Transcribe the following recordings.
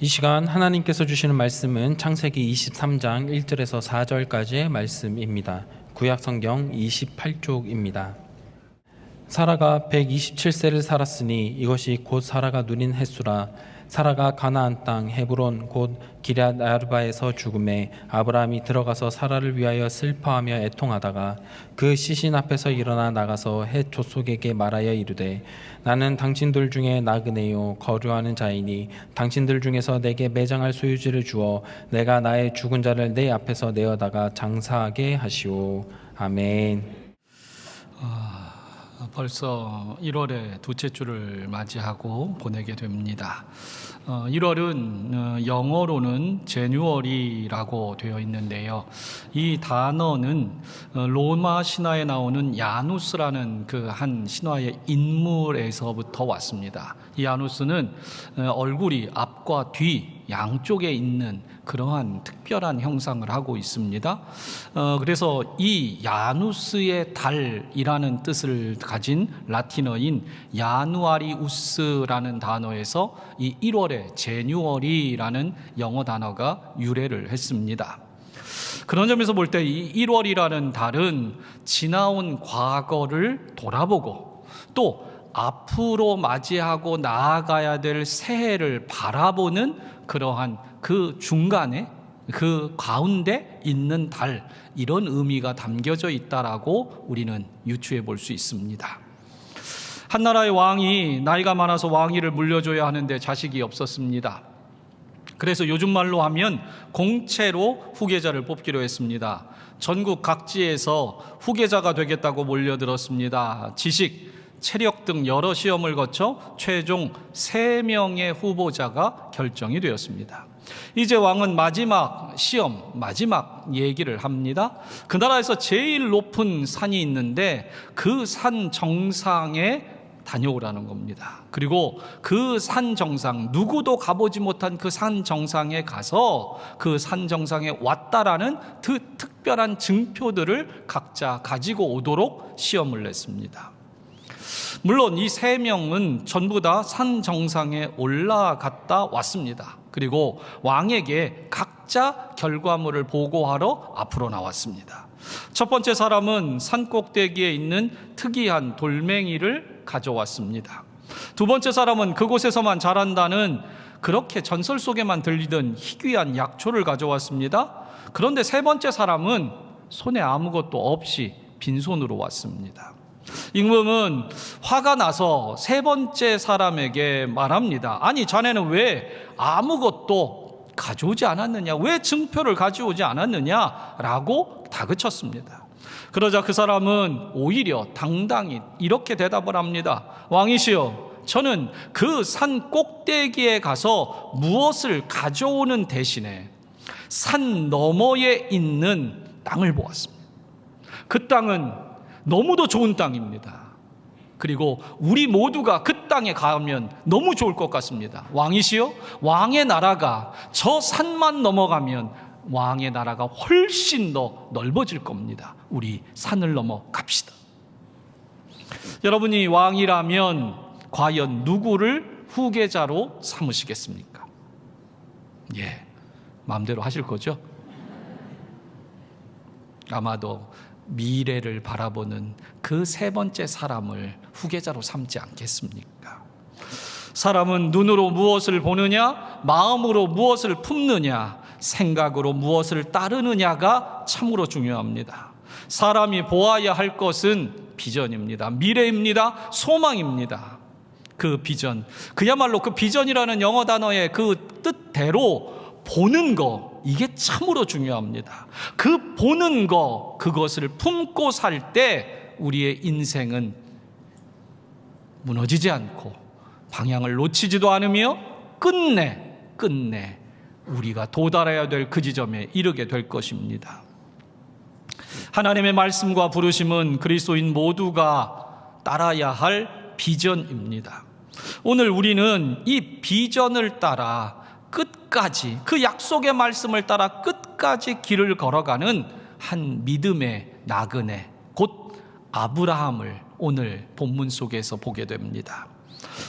이 시간 하나님께서 주시는 말씀은 창세기 23장 1절에서 4절까지의 말씀입니다. 구약성경 28쪽입니다. 사라가 127세를 살았으니 이것이 곧 사라가 누린 횟수라. 사라가 가나안 땅 헤브론 곧 기럇 아르바에서 죽음에 아브라함이 들어가서 사라를 위하여 슬퍼하며 애통하다가 그 시신 앞에서 일어나 나가서 헷 족속에게 말하여 이르되 나는 당신들 중에 나그네요 거류하는 자이니 당신들 중에서 내게 매장할 소유지를 주어 내가 나의 죽은 자를 내 앞에서 내어다가 장사하게 하시오. 아멘. 벌써 1월의 둘째 주를 맞이하고 보내게 됩니다. 1월은 영어로는 제뉴얼이라고 되어 있는데요. 이 단어는 로마 신화에 나오는 야누스라는 그 한 신화의 인물에서부터 왔습니다. 이 야누스는 얼굴이 앞과 뒤 양쪽에 있는 그러한 특별한 형상을 하고 있습니다. 그래서 이 야누스의 달이라는 뜻을 가진 라틴어인 야누아리우스라는 단어에서 이 1월의 제뉴얼이라는 영어 단어가 유래를 했습니다. 그런 점에서 볼 때 이 1월이라는 달은 지나온 과거를 돌아보고 또 앞으로 맞이하고 나아가야 될 새해를 바라보는 그러한 그 중간에 그 가운데 있는 달, 이런 의미가 담겨져 있다라고 우리는 유추해 볼 수 있습니다. 한 나라의 왕이 나이가 많아서 왕위를 물려줘야 하는데 자식이 없었습니다. 그래서 요즘 말로 하면 공채로 후계자를 뽑기로 했습니다. 전국 각지에서 후계자가 되겠다고 몰려들었습니다. 지식, 체력 등 여러 시험을 거쳐 최종 3명의 후보자가 결정이 되었습니다. 이제 왕은 마지막 시험, 마지막 얘기를 합니다. 그 나라에서 제일 높은 산이 있는데 그 산 정상에 다녀오라는 겁니다. 그리고 그 산 정상, 누구도 가보지 못한 그 산 정상에 가서 그 산 정상에 왔다라는 그 특별한 증표들을 각자 가지고 오도록 시험을 냈습니다. 물론 이 3명은 전부 다 산 정상에 올라갔다 왔습니다. 그리고 왕에게 각자 결과물을 보고하러 앞으로 나왔습니다. 첫 번째 사람은 산 꼭대기에 있는 특이한 돌멩이를 가져왔습니다. 두 번째 사람은 그곳에서만 자란다는 그렇게 전설 속에만 들리던 희귀한 약초를 가져왔습니다. 그런데 세 번째 사람은 손에 아무것도 없이 빈손으로 왔습니다. 임금은 화가 나서 세 번째 사람에게 말합니다. 아니, 자네는 왜 아무것도 가져오지 않았느냐? 왜 증표를 가져오지 않았느냐? 라고 다그쳤습니다. 그러자 그 사람은 오히려 당당히 이렇게 대답을 합니다. 왕이시여, 저는 그 산 꼭대기에 가서 무엇을 가져오는 대신에 산 너머에 있는 땅을 보았습니다. 그 땅은 너무도 좋은 땅입니다. 그리고 우리 모두가 그 땅에 가면 너무 좋을 것 같습니다. 왕이시여, 왕의 나라가 저 산만 넘어가면 왕의 나라가 훨씬 더 넓어질 겁니다. 우리 산을 넘어 갑시다. 여러분이 왕이라면 과연 누구를 후계자로 삼으시겠습니까? 예, 마음대로 하실 거죠? 아마도 미래를 바라보는 그 세 번째 사람을 후계자로 삼지 않겠습니까? 사람은 눈으로 무엇을 보느냐, 마음으로 무엇을 품느냐, 생각으로 무엇을 따르느냐가 참으로 중요합니다. 사람이 보아야 할 것은 비전입니다. 미래입니다. 소망입니다. 그 비전, 그야말로 그 비전이라는 영어 단어의 그 뜻대로 보는 거, 이게 참으로 중요합니다. 그 보는 거, 그것을 품고 살 때 우리의 인생은 무너지지 않고 방향을 놓치지도 않으며 끝내 우리가 도달해야 될 그 지점에 이르게 될 것입니다. 하나님의 말씀과 부르심은 그리스도인 모두가 따라야 할 비전입니다. 오늘 우리는 이 비전을 따라 끝까지, 그 약속의 말씀을 따라 끝까지 길을 걸어가는 한 믿음의 나그네, 곧 아브라함을 오늘 본문 속에서 보게 됩니다.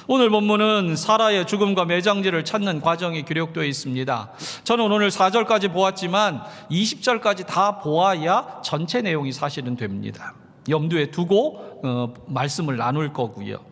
오늘 본문은 사라의 죽음과 매장지를 찾는 과정이 기록되어 있습니다. 저는 오늘 4절까지 보았지만 20절까지 다 보아야 전체 내용이 사실은 됩니다. 염두에 두고 말씀을 나눌 거고요.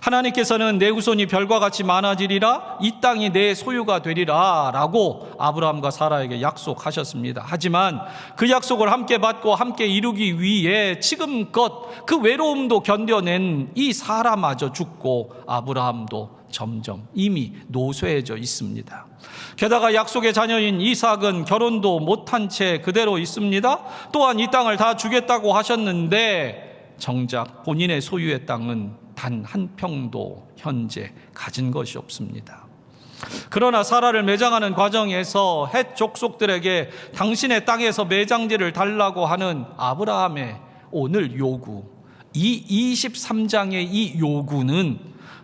하나님께서는 내 후손이 별과 같이 많아지리라, 이 땅이 내 소유가 되리라 라고 아브라함과 사라에게 약속하셨습니다. 하지만 그 약속을 함께 받고 함께 이루기 위해 지금껏 그 외로움도 견뎌낸 이 사라마저 죽고 아브라함도 점점 이미 노쇠해져 있습니다. 게다가 약속의 자녀인 이삭은 결혼도 못한 채 그대로 있습니다. 또한 이 땅을 다 주겠다고 하셨는데 정작 본인의 소유의 땅은 단 한 평도 현재 가진 것이 없습니다. 그러나 사라를 매장하는 과정에서 헷 족속들에게 당신의 땅에서 매장지를 달라고 하는 아브라함의 오늘 요구, 이 23장의 이 요구는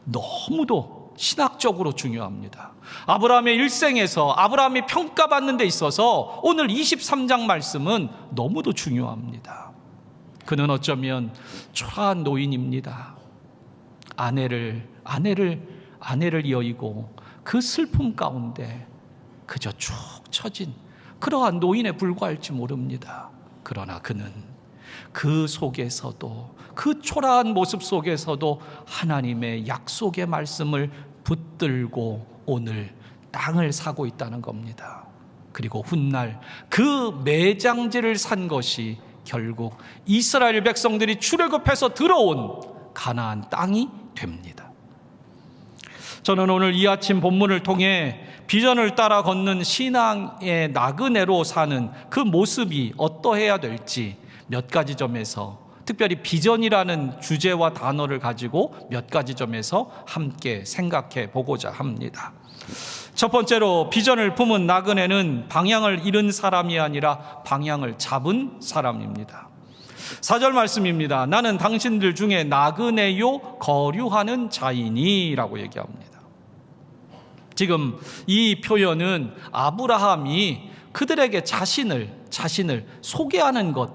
너무도 신학적으로 중요합니다. 아브라함의 일생에서 아브라함이 평가받는 데 있어서 오늘 23장 말씀은 너무도 중요합니다. 그는 어쩌면 초라한 노인입니다. 아내를 여의고 그 슬픔 가운데 그저 축 처진 그러한 노인에 불과할지 모릅니다. 그러나 그는 그 속에서도, 그 초라한 모습 속에서도 하나님의 약속의 말씀을 붙들고 오늘 땅을 사고 있다는 겁니다. 그리고 훗날 그 매장지를 산 것이 결국 이스라엘 백성들이 출애굽해서 들어온 가나안 땅이 됩니다. 저는 오늘 이 아침 본문을 통해 비전을 따라 걷는 신앙의 나그네로 사는 그 모습이 어떠해야 될지 몇 가지 점에서, 특별히 비전이라는 주제와 단어를 가지고 몇 가지 점에서 함께 생각해 보고자 합니다. 첫 번째로, 비전을 품은 나그네는 방향을 잃은 사람이 아니라 방향을 잡은 사람입니다. 4절 말씀입니다. 나는 당신들 중에 나그네요 거류하는 자이니 라고 얘기합니다. 지금 이 표현은 아브라함이 그들에게 자신을 소개하는 것,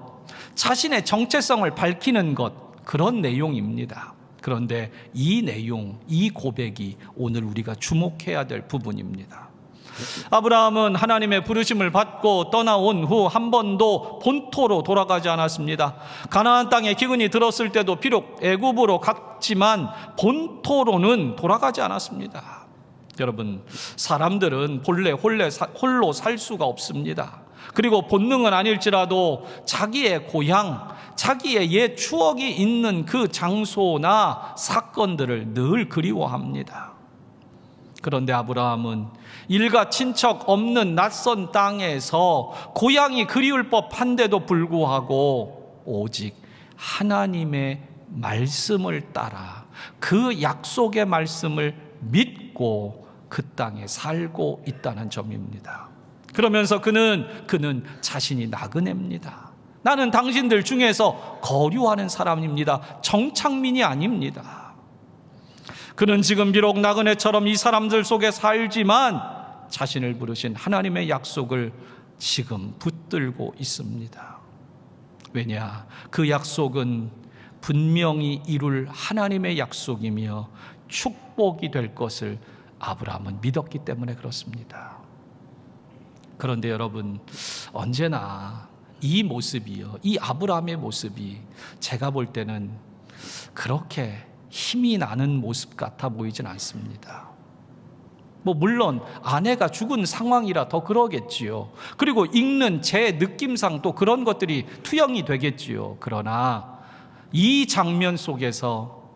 자신의 정체성을 밝히는 것, 그런 내용입니다. 그런데 이 내용, 이 고백이 오늘 우리가 주목해야 될 부분입니다. 아브라함은 하나님의 부르심을 받고 떠나온 후 한 번도 본토로 돌아가지 않았습니다. 가나안 땅에 기근이 들었을 때도 비록 애굽으로 갔지만 본토로는 돌아가지 않았습니다. 여러분, 사람들은 본래 홀로 살 수가 없습니다. 그리고 본능은 아닐지라도 자기의 고향, 자기의 옛 추억이 있는 그 장소나 사건들을 늘 그리워합니다. 그런데 아브라함은 일가 친척 없는 낯선 땅에서 고향이 그리울 법한데도 불구하고 오직 하나님의 말씀을 따라 그 약속의 말씀을 믿고 그 땅에 살고 있다는 점입니다. 그러면서 그는 자신이 나그네입니다. 나는 당신들 중에서 거류하는 사람입니다. 정착민이 아닙니다. 그는 지금 비록 나그네처럼 이 사람들 속에 살지만 자신을 부르신 하나님의 약속을 지금 붙들고 있습니다. 왜냐? 그 약속은 분명히 이룰 하나님의 약속이며 축복이 될 것을 아브라함은 믿었기 때문에 그렇습니다. 그런데 여러분, 언제나 이 모습이요, 이 아브라함의 모습이 제가 볼 때는 그렇게 힘이 나는 모습 같아 보이진 않습니다. 물론 아내가 죽은 상황이라 더 그러겠지요. 그리고 읽는 제 느낌상 또 그런 것들이 투영이 되겠지요. 그러나 이 장면 속에서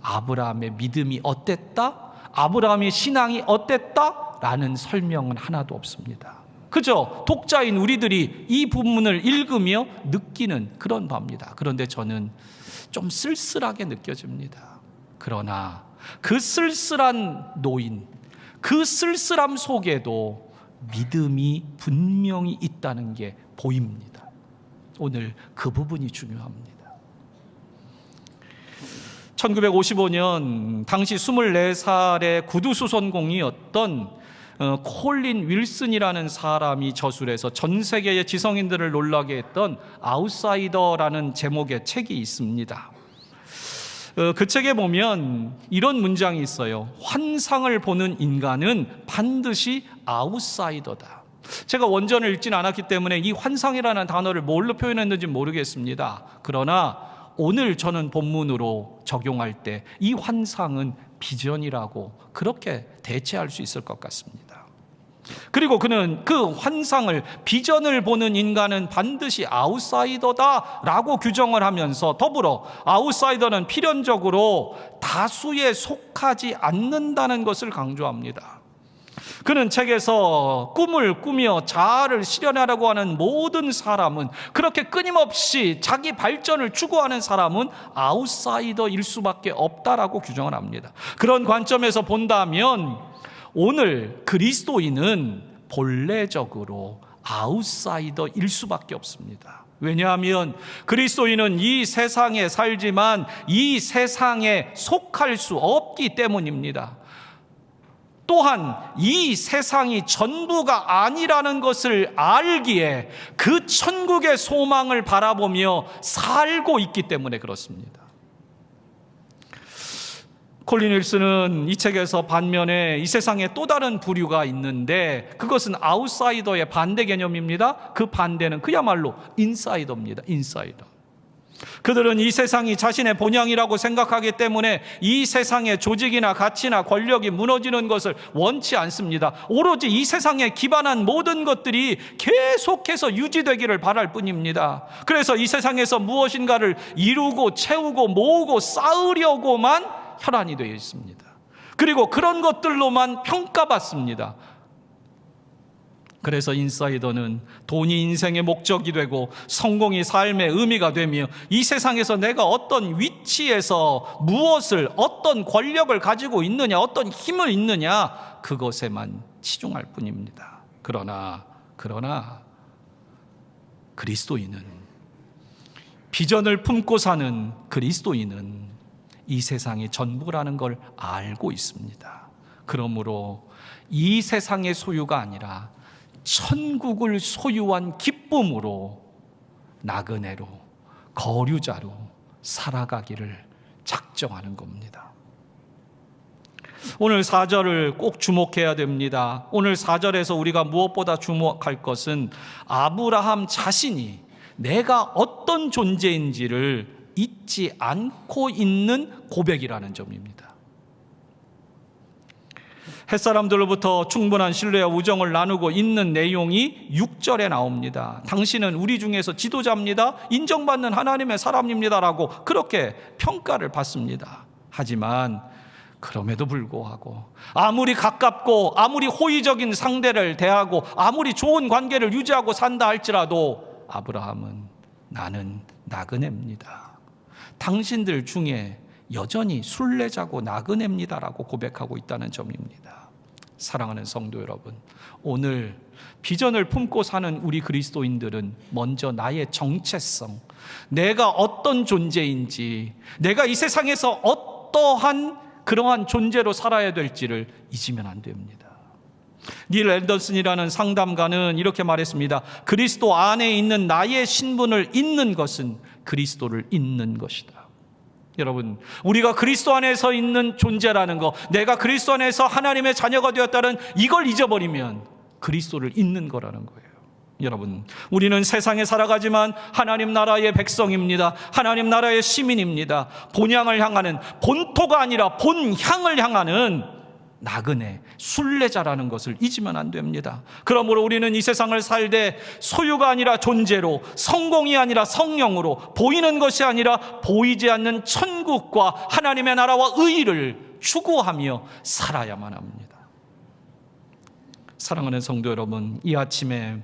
아브라함의 믿음이 어땠다? 아브라함의 신앙이 어땠다? 라는 설명은 하나도 없습니다. 그저 독자인 우리들이 이 본문을 읽으며 느끼는 그런 바입니다. 그런데 저는 좀 쓸쓸하게 느껴집니다. 그러나 그 쓸쓸한 노인, 그 쓸쓸함 속에도 믿음이 분명히 있다는 게 보입니다. 오늘 그 부분이 중요합니다. 1955년 당시 24살의 구두수선공이었던 콜린 윌슨이라는 사람이 저술해서 전 세계의 지성인들을 놀라게 했던 아웃사이더라는 제목의 책이 있습니다. 그 책에 보면 이런 문장이 있어요. 환상을 보는 인간은 반드시 아웃사이더다. 제가 원전을 읽진 않았기 때문에 이 환상이라는 단어를 뭘로 표현했는지 모르겠습니다. 그러나 오늘 저는 본문으로 적용할 때 이 환상은 비전이라고 그렇게 대체할 수 있을 것 같습니다. 그리고 그는 그 환상을, 비전을 보는 인간은 반드시 아웃사이더다라고 규정을 하면서 더불어 아웃사이더는 필연적으로 다수에 속하지 않는다는 것을 강조합니다. 그는 책에서 꿈을 꾸며 자아를 실현하려고 하는 모든 사람은, 그렇게 끊임없이 자기 발전을 추구하는 사람은 아웃사이더일 수밖에 없다라고 규정을 합니다. 그런 관점에서 본다면 오늘 그리스도인은 본래적으로 아웃사이더일 수밖에 없습니다. 왜냐하면 그리스도인은 이 세상에 살지만 이 세상에 속할 수 없기 때문입니다. 또한 이 세상이 전부가 아니라는 것을 알기에 그 천국의 소망을 바라보며 살고 있기 때문에 그렇습니다. 콜린 윌슨은 이 책에서 반면에 이 세상에 또 다른 부류가 있는데 그것은 아웃사이더의 반대 개념입니다. 그 반대는 그야말로 인사이더입니다. 인사이더. 그들은 이 세상이 자신의 본향이라고 생각하기 때문에 이 세상의 조직이나 가치나 권력이 무너지는 것을 원치 않습니다. 오로지 이 세상에 기반한 모든 것들이 계속해서 유지되기를 바랄 뿐입니다. 그래서 이 세상에서 무엇인가를 이루고 채우고 모으고 쌓으려고만 혈안이 되어 있습니다. 그리고 그런 것들로만 평가받습니다. 그래서 인사이더는 돈이 인생의 목적이 되고 성공이 삶의 의미가 되며 이 세상에서 내가 어떤 위치에서 무엇을, 어떤 권력을 가지고 있느냐, 어떤 힘을 있느냐, 그것에만 치중할 뿐입니다. 그러나 그리스도인은, 비전을 품고 사는 그리스도인은 이 세상이 전부라는 걸 알고 있습니다. 그러므로 이 세상의 소유가 아니라 천국을 소유한 기쁨으로 나그네로, 거류자로 살아가기를 작정하는 겁니다. 오늘 4절을 꼭 주목해야 됩니다. 오늘 4절에서 우리가 무엇보다 주목할 것은 아브라함 자신이 내가 어떤 존재인지를 잊지 않고 있는 고백이라는 점입니다. 햇사람들로부터 충분한 신뢰와 우정을 나누고 있는 내용이 6절에 나옵니다. 당신은 우리 중에서 지도자입니다. 인정받는 하나님의 사람입니다라고 그렇게 평가를 받습니다. 하지만 그럼에도 불구하고 아무리 가깝고 아무리 호의적인 상대를 대하고 아무리 좋은 관계를 유지하고 산다 할지라도 아브라함은 나는 나그네입니다. 당신들 중에 여전히 순례자고 나그네입니다라고 고백하고 있다는 점입니다. 사랑하는 성도 여러분, 오늘 비전을 품고 사는 우리 그리스도인들은 먼저 나의 정체성, 내가 어떤 존재인지, 내가 이 세상에서 어떠한 그러한 존재로 살아야 될지를 잊으면 안 됩니다. 닐 앤더슨이라는 상담가는 이렇게 말했습니다. 그리스도 안에 있는 나의 신분을 잊는 것은 그리스도를 잊는 것이다. 여러분, 우리가 그리스도 안에서 있는 존재라는 것, 내가 그리스도 안에서 하나님의 자녀가 되었다는 이걸 잊어버리면 그리스도를 잊는 거라는 거예요. 여러분, 우리는 세상에 살아가지만 하나님 나라의 백성입니다. 하나님 나라의 시민입니다. 본향을 향하는, 본토가 아니라 본향을 향하는 나그네, 순례자라는 것을 잊으면 안 됩니다. 그러므로 우리는 이 세상을 살되 소유가 아니라 존재로, 성공이 아니라 성령으로, 보이는 것이 아니라 보이지 않는 천국과 하나님의 나라와 의의를 추구하며 살아야만 합니다. 사랑하는 성도 여러분, 이 아침에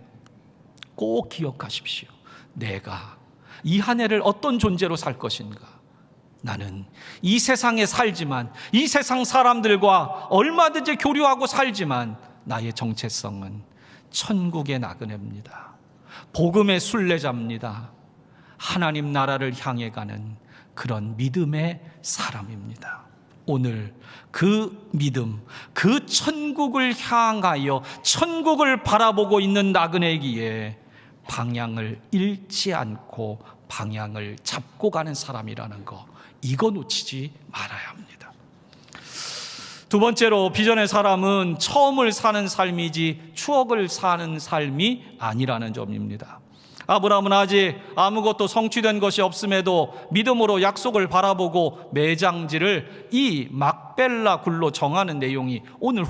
꼭 기억하십시오. 내가 이 한 해를 어떤 존재로 살 것인가? 나는 이 세상에 살지만, 이 세상 사람들과 얼마든지 교류하고 살지만 나의 정체성은 천국의 나그네입니다. 복음의 순례자입니다. 하나님 나라를 향해 가는 그런 믿음의 사람입니다. 오늘 그 믿음, 그 천국을 향하여 천국을 바라보고 있는 나그네이기에 방향을 잃지 않고 방향을 잡고 가는 사람이라는 거, 이거 놓치지 말아야 합니다. 두 번째로 비전의 사람은 처음을 사는 삶이지 추억을 사는 삶이 아니라는 점입니다. 아브라함은 아직 아무것도 성취된 것이 없음에도 믿음으로 약속을 바라보고 매장지를 이 막벨라 굴로 정하는 내용이 오늘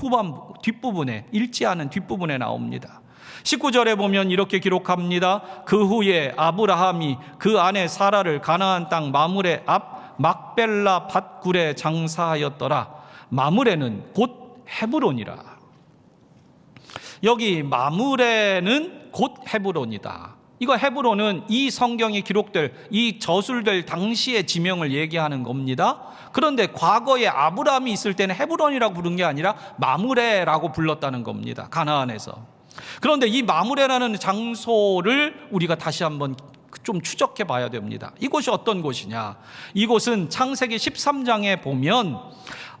뒷부분에, 읽지 않은 뒷부분에 나옵니다. 19절에 보면 이렇게 기록합니다. 그 후에 아브라함이 그 아내 사라를 가나안 땅 마므레 앞 막벨라 밭굴에 장사하였더라. 마므레는 곧 헤브론이라. 여기 마므레는 곧 헤브론이다. 이거 헤브론은 이 성경에 기록될, 이 저술될 당시의 지명을 얘기하는 겁니다. 그런데 과거에 아브라함이 있을 때는 헤브론이라고 부른 게 아니라 마므레라고 불렀다는 겁니다. 가나안에서. 그런데 이 마므레라는 장소를 우리가 다시 한번 좀 추적해 봐야 됩니다. 이곳이 어떤 곳이냐? 이곳은 창세기 13장에 보면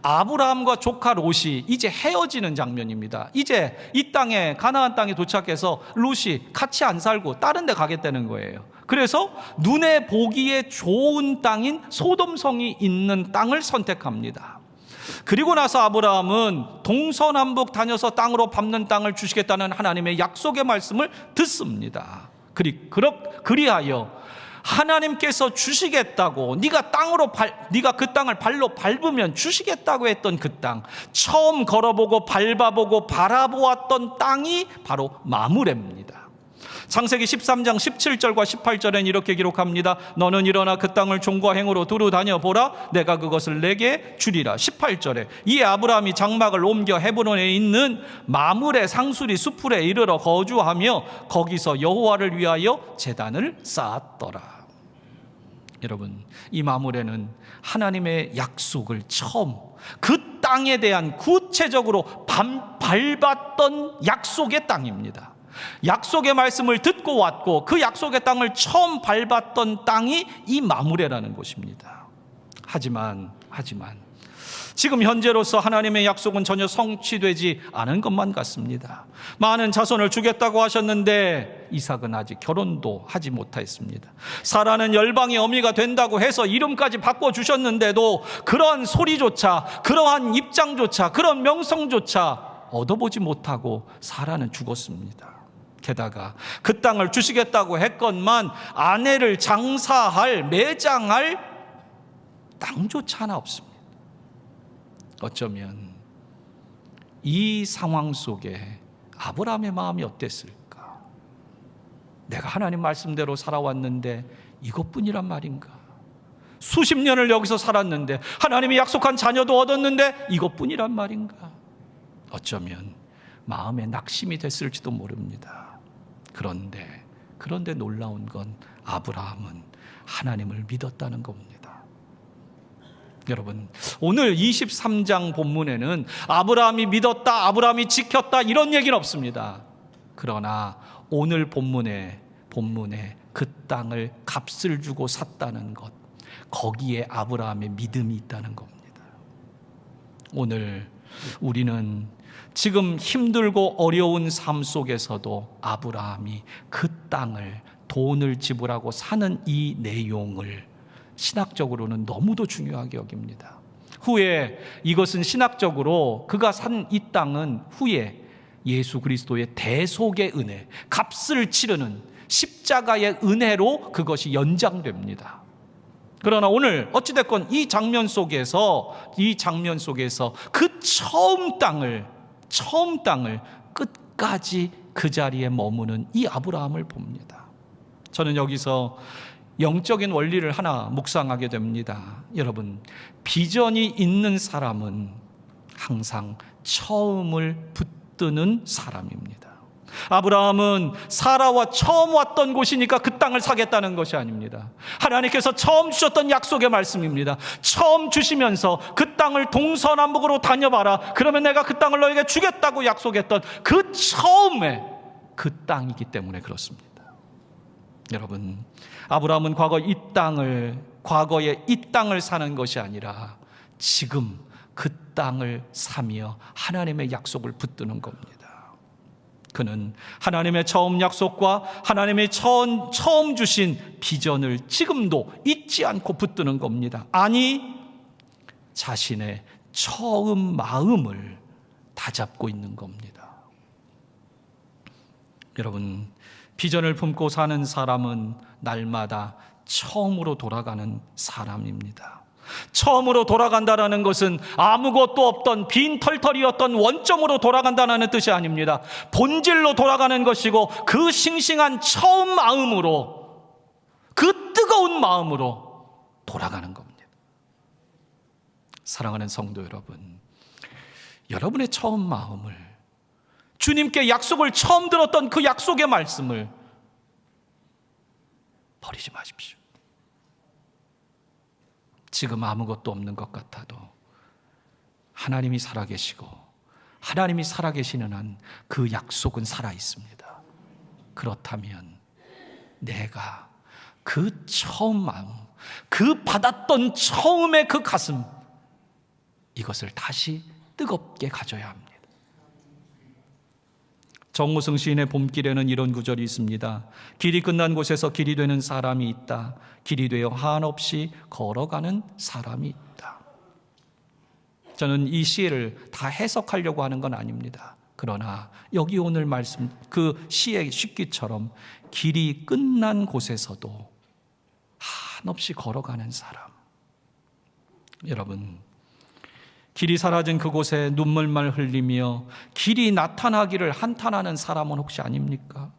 아브라함과 조카 롯이 이제 헤어지는 장면입니다. 이제 이 땅에, 가나안 땅에 도착해서 롯이 같이 안 살고 다른 데 가겠다는 거예요. 그래서 눈에 보기에 좋은 땅인 소돔성이 있는 땅을 선택합니다. 그리고 나서 아브라함은 동서남북 다녀서 땅으로 밟는 땅을 주시겠다는 하나님의 약속의 말씀을 듣습니다. 그리하여 하나님께서 주시겠다고, 네가 그 땅을 발로 밟으면 주시겠다고 했던 그 땅, 처음 걸어보고 밟아보고 바라보았던 땅이 바로 마므레입니다. 창세기 13장 17절과 18절엔 이렇게 기록합니다. 너는 일어나 그 땅을 종과 행으로 두루 다녀보라. 내가 그것을 내게 주리라. 18절에 이에 아브라함이 장막을 옮겨 헤브론에 있는 마므레 상수리 수풀에 이르러 거주하며 거기서 여호와를 위하여 제단을 쌓았더라. 여러분, 이 마므레는 하나님의 약속을 처음 그 땅에 대한 구체적으로 밟았던 약속의 땅입니다. 약속의 말씀을 듣고 왔고 그 약속의 땅을 처음 밟았던 땅이 이 마므레라는 곳입니다. 하지만 지금 현재로서 하나님의 약속은 전혀 성취되지 않은 것만 같습니다. 많은 자손을 주겠다고 하셨는데 이삭은 아직 결혼도 하지 못했습니다. 사라는 열방의 어미가 된다고 해서 이름까지 바꿔주셨는데도 그러한 소리조차, 그러한 입장조차, 그런 명성조차 얻어보지 못하고 사라는 죽었습니다. 게다가 그 땅을 주시겠다고 했건만 아내를 장사할, 매장할 땅조차 하나 없습니다. 어쩌면 이 상황 속에 아브라함의 마음이 어땠을까? 내가 하나님 말씀대로 살아왔는데 이것뿐이란 말인가? 수십 년을 여기서 살았는데 하나님이 약속한 자녀도 얻었는데 이것뿐이란 말인가? 어쩌면 마음에 낙심이 됐을지도 모릅니다. 그런데 놀라운 건 아브라함은 하나님을 믿었다는 겁니다. 여러분, 오늘 23장 본문에는 아브라함이 믿었다, 아브라함이 지켰다 이런 얘기는 없습니다. 그러나 오늘 본문에 그 땅을 값을 주고 샀다는 것, 거기에 아브라함의 믿음이 있다는 겁니다. 오늘 우리는 지금 힘들고 어려운 삶 속에서도 아브라함이 그 땅을 돈을 지불하고 사는 이 내용을 신학적으로는 너무도 중요하게 여깁니다. 후에 이것은 신학적으로 그가 산 이 땅은 후에 예수 그리스도의 대속의 은혜, 값을 치르는 십자가의 은혜로 그것이 연장됩니다. 그러나 오늘 어찌됐건 이 장면 속에서 그 처음 땅을 끝까지 그 자리에 머무는 이 아브라함을 봅니다. 저는 여기서 영적인 원리를 하나 묵상하게 됩니다. 여러분, 비전이 있는 사람은 항상 처음을 붙드는 사람입니다. 아브라함은 사라와 처음 왔던 곳이니까 그 땅을 사겠다는 것이 아닙니다. 하나님께서 처음 주셨던 약속의 말씀입니다. 처음 주시면서 그 땅을 동서남북으로 다녀봐라. 그러면 내가 그 땅을 너에게 주겠다고 약속했던 그 처음에 그 땅이기 때문에 그렇습니다. 여러분, 아브라함은 과거에 이 땅을 사는 것이 아니라 지금 그 땅을 사며 하나님의 약속을 붙드는 겁니다. 그는 하나님의 처음 약속과 하나님의 처음 주신 비전을 지금도 잊지 않고 붙드는 겁니다. 아니, 자신의 처음 마음을 다잡고 있는 겁니다. 여러분, 비전을 품고 사는 사람은 날마다 처음으로 돌아가는 사람입니다. 처음으로 돌아간다는 것은 아무것도 없던 빈털털이었던 원점으로 돌아간다는 뜻이 아닙니다. 본질로 돌아가는 것이고, 그 싱싱한 처음 마음으로, 그 뜨거운 마음으로 돌아가는 겁니다. 사랑하는 성도 여러분, 여러분의 처음 마음을, 주님께 약속을 처음 들었던 그 약속의 말씀을 버리지 마십시오. 지금 아무것도 없는 것 같아도 하나님이 살아계시고 하나님이 살아계시는 한 그 약속은 살아있습니다. 그렇다면 내가 그 처음 마음, 그 받았던 처음의 그 가슴, 이것을 다시 뜨겁게 가져야 합니다. 정우승 시인의 봄길에는 이런 구절이 있습니다. 길이 끝난 곳에서 길이 되는 사람이 있다. 길이 되어 한없이 걸어가는 사람이 있다. 저는 이 시를 다 해석하려고 하는 건 아닙니다. 그러나 여기 오늘 말씀 그 시의 쉽기처럼 길이 끝난 곳에서도 한없이 걸어가는 사람. 여러분, 길이 사라진 그곳에 눈물만 흘리며 길이 나타나기를 한탄하는 사람은 혹시 아닙니까?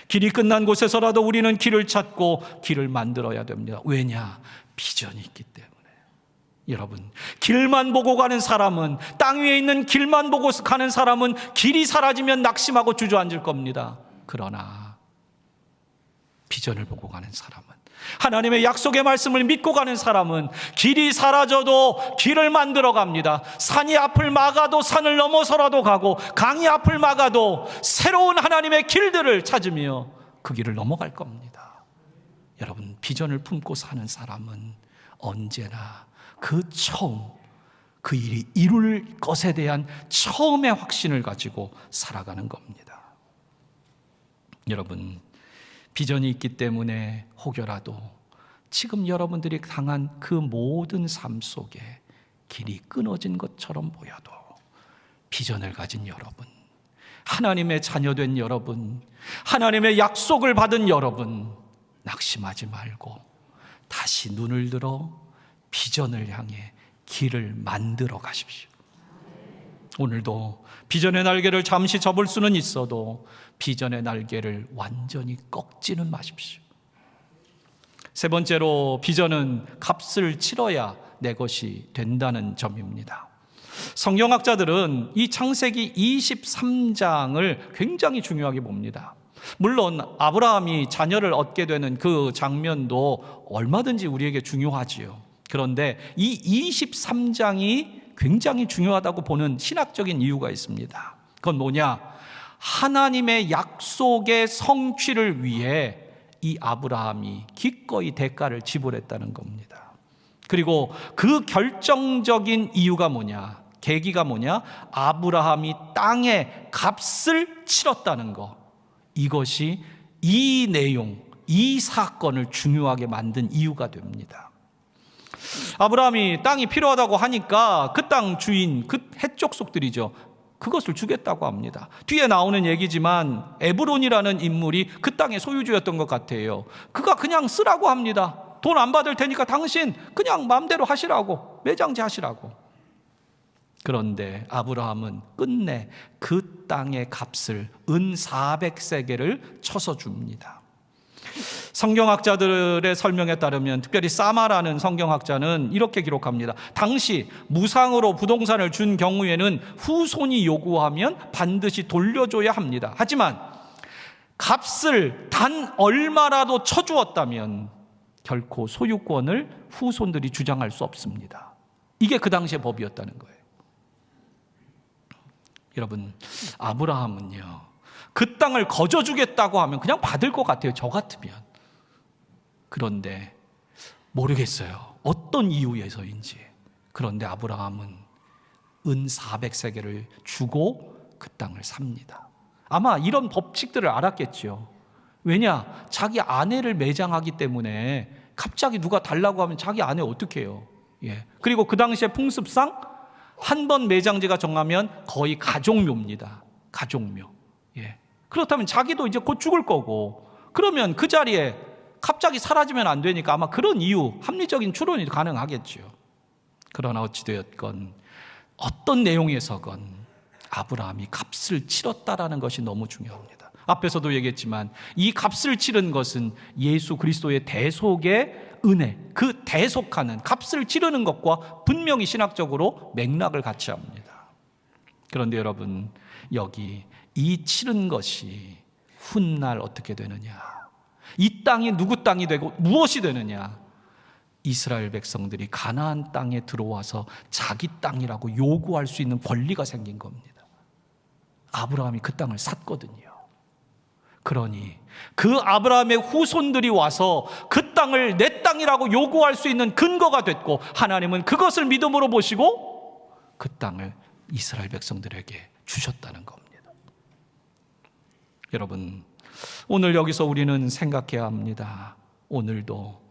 길이 끝난 곳에서라도 우리는 길을 찾고 길을 만들어야 됩니다. 왜냐? 비전이 있기 때문에. 여러분, 길만 보고 가는 사람은, 땅 위에 있는 길만 보고 가는 사람은 길이 사라지면 낙심하고 주저앉을 겁니다. 그러나 비전을 보고 가는 사람은, 하나님의 약속의 말씀을 믿고 가는 사람은 길이 사라져도 길을 만들어 갑니다. 산이 앞을 막아도 산을 넘어서라도 가고, 강이 앞을 막아도 새로운 하나님의 길들을 찾으며 그 길을 넘어갈 겁니다. 여러분, 비전을 품고 사는 사람은 언제나 그 처음, 그 일이 이룰 것에 대한 처음의 확신을 가지고 살아가는 겁니다. 여러분, 비전이 있기 때문에 혹여라도 지금 여러분들이 당한 그 모든 삶 속에 길이 끊어진 것처럼 보여도 비전을 가진 여러분, 하나님의 자녀된 여러분, 하나님의 약속을 받은 여러분, 낙심하지 말고 다시 눈을 들어 비전을 향해 길을 만들어 가십시오. 오늘도 비전의 날개를 잠시 접을 수는 있어도 비전의 날개를 완전히 꺾지는 마십시오. 세 번째로, 비전은 값을 치러야 내 것이 된다는 점입니다. 성경학자들은 이 창세기 23장을 굉장히 중요하게 봅니다. 물론 아브라함이 자녀를 얻게 되는 그 장면도 얼마든지 우리에게 중요하지요. 그런데 이 23장이 굉장히 중요하다고 보는 신학적인 이유가 있습니다. 그건 뭐냐? 하나님의 약속의 성취를 위해 이 아브라함이 기꺼이 대가를 지불했다는 겁니다. 그리고 그 결정적인 이유가 뭐냐? 계기가 뭐냐? 아브라함이 땅의 값을 치렀다는 것. 이것이 이 내용, 이 사건을 중요하게 만든 이유가 됩니다. 아브라함이 땅이 필요하다고 하니까 그 땅 주인, 그 해족속들이죠, 그것을 주겠다고 합니다. 뒤에 나오는 얘기지만 에브론이라는 인물이 그 땅의 소유주였던 것 같아요. 그가 그냥 쓰라고 합니다. 돈 안 받을 테니까 당신 그냥 마음대로 하시라고, 매장지 하시라고. 그런데 아브라함은 끝내 그 땅의 값을 은 400세겔을 쳐서 줍니다. 성경학자들의 설명에 따르면, 특별히 사마라는 성경학자는 이렇게 기록합니다. 당시 무상으로 부동산을 준 경우에는 후손이 요구하면 반드시 돌려줘야 합니다. 하지만 값을 단 얼마라도 쳐주었다면 결코 소유권을 후손들이 주장할 수 없습니다. 이게 그 당시의 법이었다는 거예요. 여러분, 아브라함은요, 그 땅을 거저주겠다고 하면 그냥 받을 것 같아요, 저 같으면. 그런데 모르겠어요, 어떤 이유에서인지. 그런데 아브라함은 은 400세겔을 주고 그 땅을 삽니다. 아마 이런 법칙들을 알았겠죠. 왜냐? 자기 아내를 매장하기 때문에 갑자기 누가 달라고 하면 자기 아내 어떻게 해요? 예. 그리고 그 당시에 풍습상 한 번 매장제가 정하면 거의 가족묘입니다. 가족묘. 예. 그렇다면 자기도 이제 곧 죽을 거고, 그러면 그 자리에 갑자기 사라지면 안 되니까 아마 그런 이유, 합리적인 추론이 가능하겠죠. 그러나 어찌되었건 어떤 내용에서건 아브라함이 값을 치렀다라는 것이 너무 중요합니다. 앞에서도 얘기했지만 이 값을 치른 것은 예수 그리스도의 대속의 은혜, 그 대속하는 값을 치르는 것과 분명히 신학적으로 맥락을 같이 합니다. 그런데 여러분, 여기 이 치른 것이 훗날 어떻게 되느냐, 이 땅이 누구 땅이 되고 무엇이 되느냐, 이스라엘 백성들이 가나안 땅에 들어와서 자기 땅이라고 요구할 수 있는 권리가 생긴 겁니다. 아브라함이 그 땅을 샀거든요. 그러니 그 아브라함의 후손들이 와서 그 땅을 내 땅이라고 요구할 수 있는 근거가 됐고, 하나님은 그것을 믿음으로 보시고 그 땅을 이스라엘 백성들에게 주셨다는 겁니다. 여러분, 오늘 여기서 우리는 생각해야 합니다. 오늘도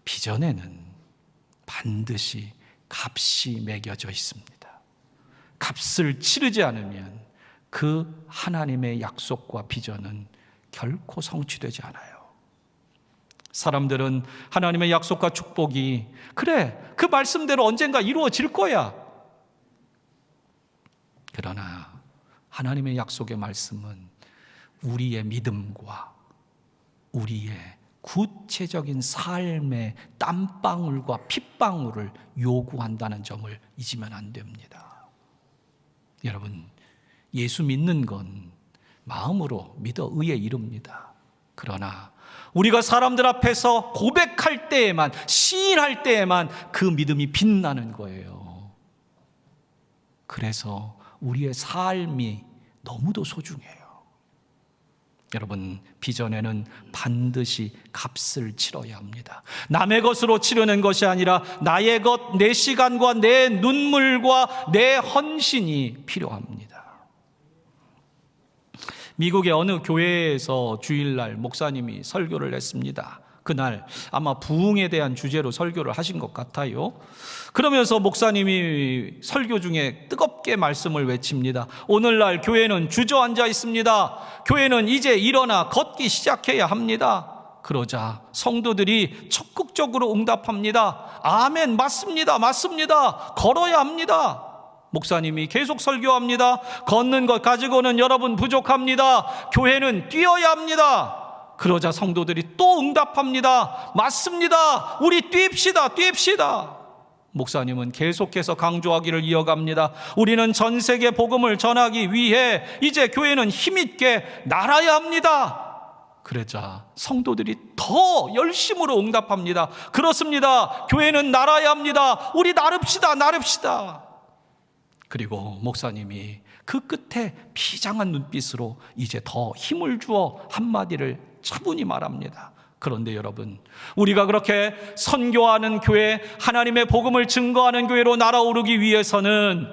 비전에는 반드시 값이 매겨져 있습니다. 값을 치르지 않으면 그 하나님의 약속과 비전은 결코 성취되지 않아요. 사람들은 하나님의 약속과 축복이 그래, 그 말씀대로 언젠가 이루어질 거야. 그러나 하나님의 약속의 말씀은 우리의 믿음과 우리의 구체적인 삶의 땀방울과 핏방울을 요구한다는 점을 잊으면 안 됩니다. 여러분, 예수 믿는 건 마음으로 믿어 의에 이릅니다. 그러나 우리가 사람들 앞에서 고백할 때에만, 시인할 때에만 그 믿음이 빛나는 거예요. 그래서 우리의 삶이 너무도 소중해요. 여러분, 비전에는 반드시 값을 치러야 합니다. 남의 것으로 치르는 것이 아니라 나의 것, 내 시간과 내 눈물과 내 헌신이 필요합니다. 미국의 어느 교회에서 주일날 목사님이 설교를 했습니다. 그날 아마 부흥에 대한 주제로 설교를 하신 것 같아요. 그러면서 목사님이 설교 중에 뜨겁게 말씀을 외칩니다. 오늘날 교회는 주저앉아 있습니다. 교회는 이제 일어나 걷기 시작해야 합니다. 그러자 성도들이 적극적으로 응답합니다. 아멘, 맞습니다, 맞습니다. 걸어야 합니다. 목사님이 계속 설교합니다. 걷는 것 가지고는 여러분 부족합니다. 교회는 뛰어야 합니다. 그러자 성도들이 또 응답합니다. 맞습니다. 우리 뛰읍시다, 뛰읍시다. 목사님은 계속해서 강조하기를 이어갑니다. 우리는 전 세계 복음을 전하기 위해 이제 교회는 힘있게 날아야 합니다. 그러자 성도들이 더 열심으로 응답합니다. 그렇습니다. 교회는 날아야 합니다. 우리 나릅시다, 나릅시다. 그리고 목사님이 그 끝에 비장한 눈빛으로 이제 더 힘을 주어 한마디를 차분히 말합니다. 그런데 여러분, 우리가 그렇게 선교하는 교회, 하나님의 복음을 증거하는 교회로 날아오르기 위해서는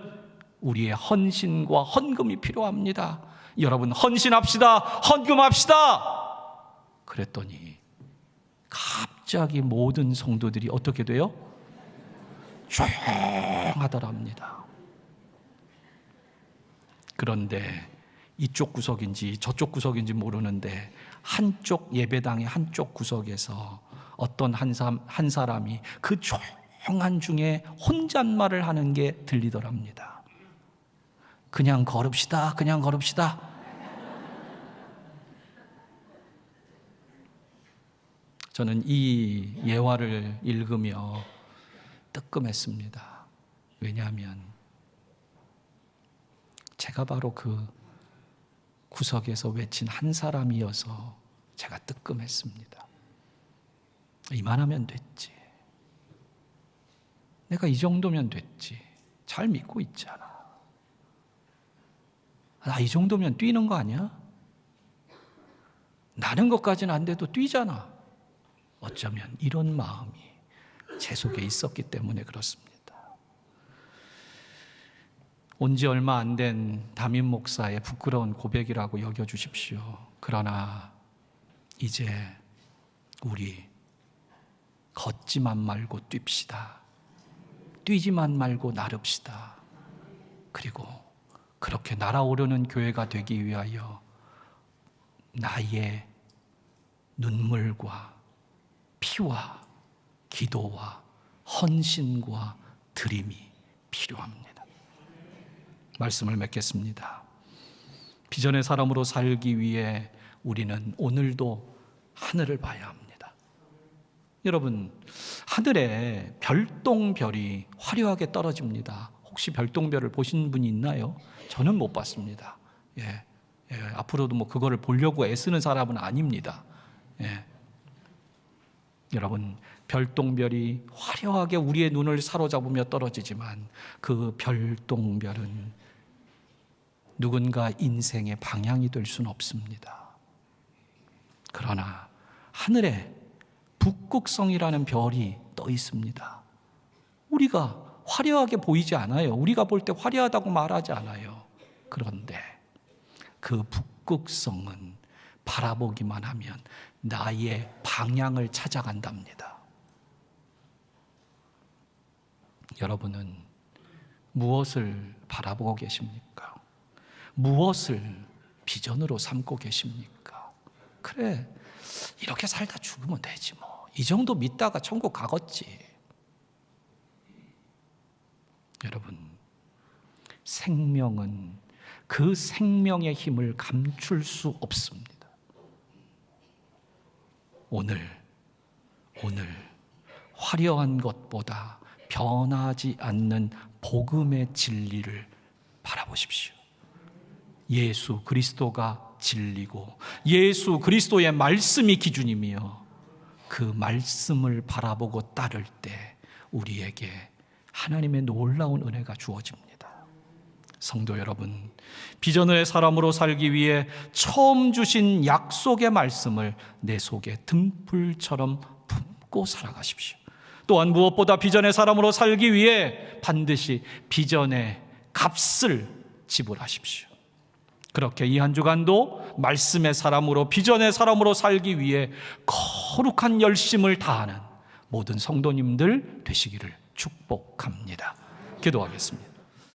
우리의 헌신과 헌금이 필요합니다. 여러분, 헌신합시다, 헌금합시다. 그랬더니 갑자기 모든 성도들이 어떻게 돼요? 조용하더랍니다. 그런데 이쪽 구석인지 저쪽 구석인지 모르는데 한쪽 예배당의 한쪽 구석에서 어떤 한 사람이 그 조용한 중에 혼잣말을 하는 게 들리더랍니다. 그냥 걸읍시다, 그냥 걸읍시다. 저는 이 예화를 읽으며 뜨끔했습니다. 왜냐하면 제가 바로 그 구석에서 외친 한 사람이어서 제가 뜨끔했습니다. 이만하면 됐지. 내가 이 정도면 됐지. 잘 믿고 있잖아. 나 이 정도면 뛰는 거 아니야? 나는 것까지는 안 돼도 뛰잖아. 어쩌면 이런 마음이 제 속에 있었기 때문에 그렇습니다. 온 지 얼마 안 된 담임 목사의 부끄러운 고백이라고 여겨주십시오. 그러나 이제 우리 걷지만 말고 뜁시다. 뛰지만 말고 나릅시다. 그리고 그렇게 날아오르는 교회가 되기 위하여 나의 눈물과 피와 기도와 헌신과 드림이 필요합니다. 말씀을 맺겠습니다. 비전의 사람으로 살기 위해 우리는 오늘도 하늘을 봐야 합니다. 여러분, 하늘에 별똥별이 화려하게 떨어집니다. 혹시 별똥별을 보신 분이 있나요? 저는 못 봤습니다. 앞으로도 그거를 보려고 애쓰는 사람은 아닙니다. 여러분, 별똥별이 화려하게 우리의 눈을 사로잡으며 떨어지지만 그 별똥별은 누군가 인생의 방향이 될 수는 없습니다. 그러나 하늘에 북극성이라는 별이 떠 있습니다. 우리가 화려하게 보이지 않아요. 우리가 볼 때 화려하다고 말하지 않아요. 그런데 그 북극성은 바라보기만 하면 나의 방향을 찾아간답니다. 여러분은 무엇을 바라보고 계십니까? 무엇을 비전으로 삼고 계십니까? 그래, 이렇게 살다 죽으면 되지 뭐. 이 정도 믿다가 천국 가겠지. 여러분, 생명은 그 생명의 힘을 감출 수 없습니다. 오늘 화려한 것보다 변하지 않는 복음의 진리를 바라보십시오. 예수 그리스도가 진리고 예수 그리스도의 말씀이 기준이며 그 말씀을 바라보고 따를 때 우리에게 하나님의 놀라운 은혜가 주어집니다. 성도 여러분, 비전의 사람으로 살기 위해 처음 주신 약속의 말씀을 내 속에 등불처럼 품고 살아가십시오. 또한 무엇보다 비전의 사람으로 살기 위해 반드시 비전의 값을 지불하십시오. 그렇게 이 한 주간도 말씀의 사람으로 비전의 사람으로 살기 위해 거룩한 열심을 다하는 모든 성도님들 되시기를 축복합니다. 기도하겠습니다.